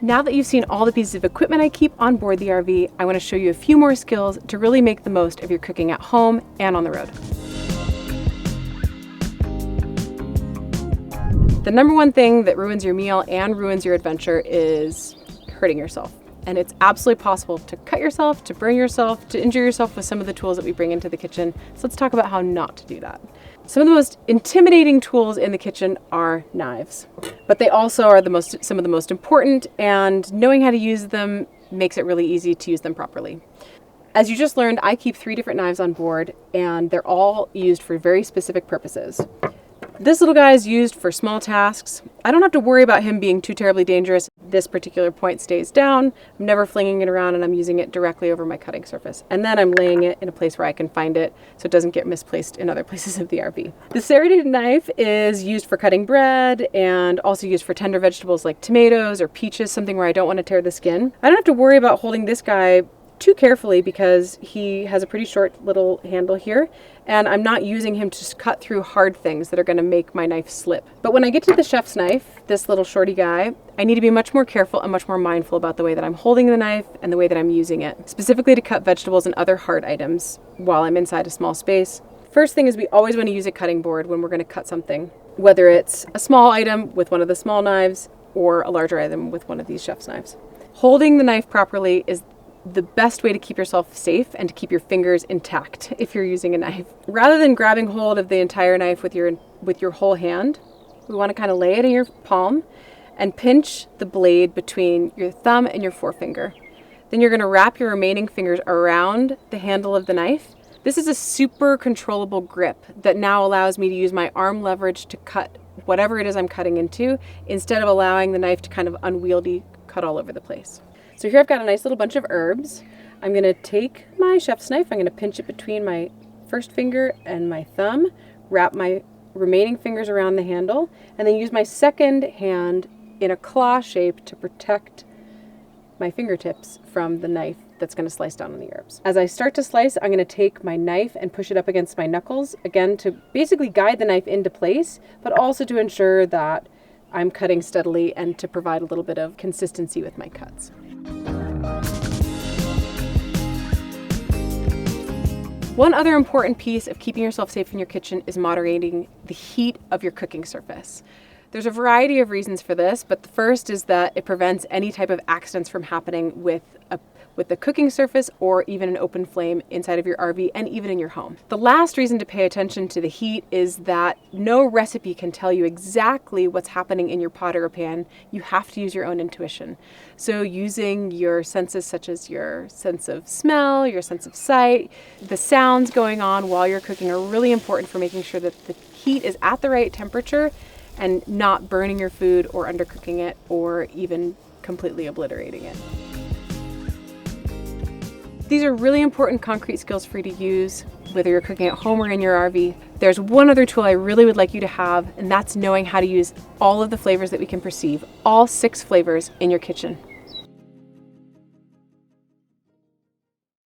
Now that you've seen all the pieces of equipment I keep on board the RV, I want to show you a few more skills to really make the most of your cooking at home and on the road. The number one thing that ruins your meal and ruins your adventure is hurting yourself. And it's absolutely possible to cut yourself, to burn yourself, to injure yourself with some of the tools that we bring into the kitchen. So let's talk about how not to do that. Some of the most intimidating tools in the kitchen are knives, but they also are some of the most important, and knowing how to use them makes it really easy to use them properly. As you just learned, I keep 3 different knives on board, and they're all used for very specific purposes. This little guy is used for small tasks. I don't have to worry about him being too terribly dangerous. This particular point stays down. I'm never flinging it around, and I'm using it directly over my cutting surface. And then I'm laying it in a place where I can find it so it doesn't get misplaced in other places of the RV. The serrated knife is used for cutting bread and also used for tender vegetables like tomatoes or peaches, something where I don't want to tear the skin. I don't have to worry about holding this guy too carefully because he has a pretty short little handle here, and I'm not using him to cut through hard things that are going to make my knife slip. But when I get to the chef's knife, this little shorty guy, I need to be much more careful and much more mindful about the way that I'm holding the knife and the way that I'm using it, specifically to cut vegetables and other hard items while I'm inside a small space. First thing is, we always want to use a cutting board when we're going to cut something, whether it's a small item with one of the small knives or a larger item with one of these chef's knives. Holding the knife properly is the best way to keep yourself safe and to keep your fingers intact if you're using a knife. Rather than grabbing hold of the entire knife with your whole hand, we want to kind of lay it in your palm and pinch the blade between your thumb and your forefinger. Then you're going to wrap your remaining fingers around the handle of the knife. This is a super controllable grip that now allows me to use my arm leverage to cut whatever it is I'm cutting into, instead of allowing the knife to kind of unwieldy cut all over the place. So here I've got a nice little bunch of herbs. I'm going to take my chef's knife, I'm going to pinch it between my first finger and my thumb, wrap my remaining fingers around the handle, and then use my second hand in a claw shape to protect my fingertips from the knife that's going to slice down on the herbs. As I start to slice, I'm going to take my knife and push it up against my knuckles, again to basically guide the knife into place, but also to ensure that I'm cutting steadily and to provide a little bit of consistency with my cuts. One other important piece of keeping yourself safe in your kitchen is moderating the heat of your cooking surface. There's a variety of reasons for this, but the first is that it prevents any type of accidents from happening with the cooking surface or even an open flame inside of your RV and even in your home. The last reason to pay attention to the heat is that no recipe can tell you exactly what's happening in your pot or pan. You have to use your own intuition. So using your senses, such as your sense of smell, your sense of sight, the sounds going on while you're cooking, are really important for making sure that the heat is at the right temperature and not burning your food or undercooking it or even completely obliterating it. These are really important concrete skills for you to use, whether you're cooking at home or in your RV. There's one other tool I really would like you to have, and that's knowing how to use all of the flavors that we can perceive, all 6 flavors in your kitchen.